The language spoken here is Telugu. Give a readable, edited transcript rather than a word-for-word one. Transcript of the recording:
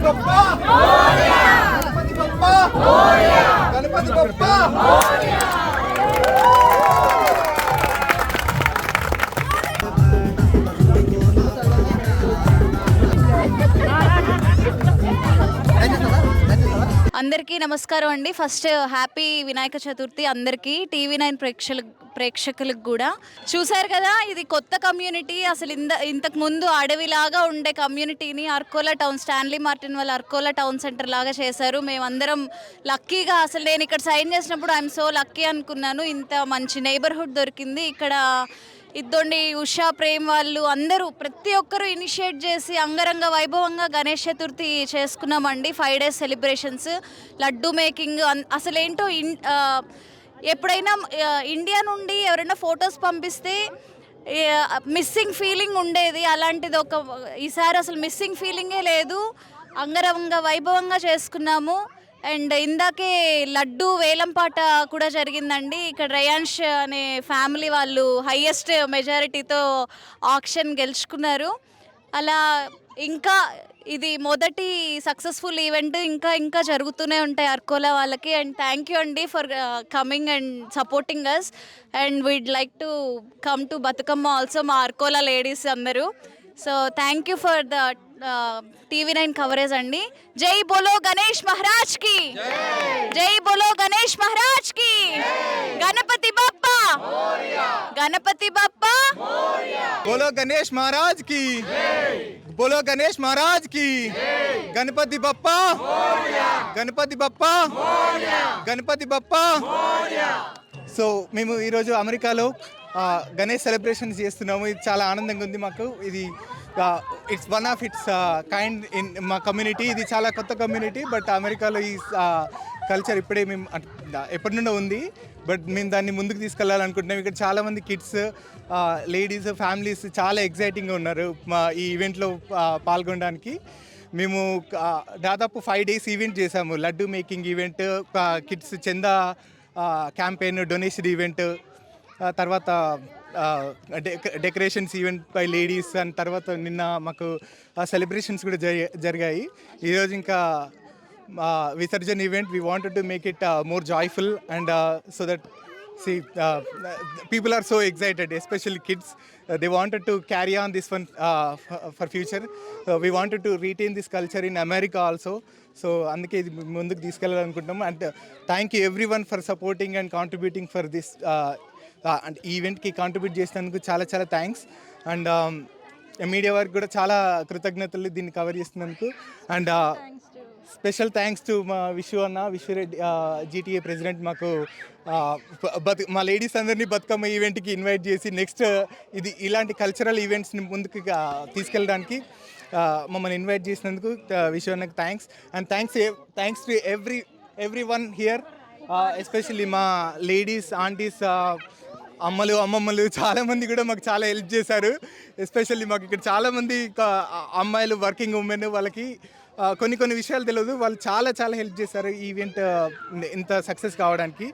బప్పా గణపతి బప్పా గణపతి బప్పా. అందరికీ నమస్కారం అండి. ఫస్ట్ హ్యాపీ వినాయక చతుర్థి అందరికీ. టీవీ9 ప్రేక్షకులకు కూడా. చూశారు కదా, ఇది కొత్త కమ్యూనిటీ. అసలు ఇంతకు ముందు అడవిలాగా ఉండే కమ్యూనిటీని అర్కోలా టౌన్, స్టాన్లీ మార్టిన్ వాళ్ళ అర్కోలా టౌన్ సెంటర్ లాగా చేశారు. మేమందరం లక్కీగా, అసలు నేను ఇక్కడ సైన్ చేసినప్పుడు ఐఎమ్ సో లక్కీ అనుకున్నాను. ఇంత మంచి నైబర్హుడ్ దొరికింది ఇక్కడ. ఇద్దండి ఉషా ప్రేమ్ వాళ్ళు అందరూ ప్రతి ఒక్కరూ ఇనిషియేట్ చేసి అంగరంగ వైభవంగా గణేష్ చతుర్థి చేసుకున్నామండి. 5 days సెలబ్రేషన్స్, లడ్డు మేకింగ్. అసలు ఏంటో ఎప్పుడైనా ఇండియా నుండి ఎవరైనా ఫొటోస్ పంపిస్తే మిస్సింగ్ ఫీలింగ్ ఉండేది. అలాంటిది ఈసారి అసలు మిస్సింగ్ ఫీలింగే లేదు. అంగరంగ వైభవంగా చేసుకున్నాము. అండ్ ఇందాకే లడ్డు వేలంపాట కూడా జరిగిందండి. ఇక్కడ రేయాన్ష్ అనే ఫ్యామిలీ వాళ్ళు హైయెస్ట్ మెజారిటీతో ఆక్షన్ గెలుచుకున్నారు. అలా ఇంకా ఇది మొదటి సక్సెస్ఫుల్ ఈవెంట్. ఇంకా ఇంకా జరుగుతూనే ఉంటాయి అర్కోలా వాళ్ళకి. అండ్ థ్యాంక్ యూ అండి for coming and supporting us. And we'd like to come to Bathukamma also, మా అర్కోలా లేడీస్ అందరూ. So thank you for the TV nine coverage అండి. జై బోలో గణేష్ మహారాజ్ కి, జై బోలో గణేష్ మహారాజ్ కి. గణపతి బప్పా, గణపతి బప్పా, బోలో గణేష్ మహారాజ్ కి, బోలో గణేష్ మహారాజ్ కి. గణపతి బప్పా గణపతి బప్పా గణపతి బప్పా. సో మేము ఈరోజు అమెరికాలో గణేష్ సెలబ్రేషన్స్ చేస్తున్నాము. ఇది చాలా ఆనందంగా ఉంది మాకు. ఇది it's one of it's kind in మా కమ్యూనిటీ. ఇది చాలా కొత్త కమ్యూనిటీ. బట్ అమెరికాలో ఈ కల్చర్ ఇప్పుడే మేము ఎప్పటి నుండో ఉంది. బట్ మేము దాన్ని ముందుకు తీసుకెళ్ళాలనుకుంటున్నాం. ఇక్కడ చాలామంది కిడ్స్, లేడీస్, ఫ్యామిలీస్ చాలా ఎగ్జైటింగ్గా ఉన్నారు మా ఈ ఈవెంట్లో పాల్గొనడానికి. మేము దాదాపు 5 days ఈవెంట్ చేసాము. లడ్డు మేకింగ్ ఈవెంట్, కిడ్స్ చందా క్యాంపెయిన్, డొనేషన్ ఈవెంట్, తర్వాత decorations event by ladies. And తర్వాత నిన్న మాకు సెలబ్రేషన్స్ కూడా జరిగాయి. ఈరోజు ఇంకా visarjan event. We wanted to make it more joyful and so that people are so excited, especially kids. They wanted to carry on this one for future. We wanted to retain this culture in America also. So అందుకే ఇది ముందుకు తీసుకెళ్ళాలనుకుంటున్నాము. And thank you everyone for supporting and contributing for this and ఈవెంట్కి కాంట్రిబ్యూట్ చేసినందుకు చాలా చాలా థ్యాంక్స్. అండ్ మీడియా వారికి కూడా చాలా కృతజ్ఞతలు దీన్ని కవర్ చేస్తున్నందుకు. అండ్ స్పెషల్ థ్యాంక్స్ టు మా విశ్వరెడ్డి జీటీఏ ప్రెసిడెంట్. మాకు మా లేడీస్ అందరినీ బతుకమ్మ ఈవెంట్కి ఇన్వైట్ చేసి నెక్స్ట్ ఇలాంటి కల్చరల్ ఈవెంట్స్ని ముందుకు తీసుకెళ్ళడానికి మమ్మల్ని ఇన్వైట్ చేసినందుకు విశ్వన్నకు thanks. And thanks to everyone here, especially మా లేడీస్, ఆంటీస్, అమ్మలు, అమ్మమ్మలు చాలామంది కూడా మాకు చాలా హెల్ప్ చేశారు. ఎస్పెషల్లీ మాకు ఇక్కడ చాలామంది అమ్మాయిలు, వర్కింగ్ ఉమెన్, వాళ్ళకి కొన్ని విషయాలు తెలియదు. వాళ్ళు చాలా చాలా హెల్ప్ చేశారు ఈ ఈవెంట్ ఇంత సక్సెస్ కావడానికి.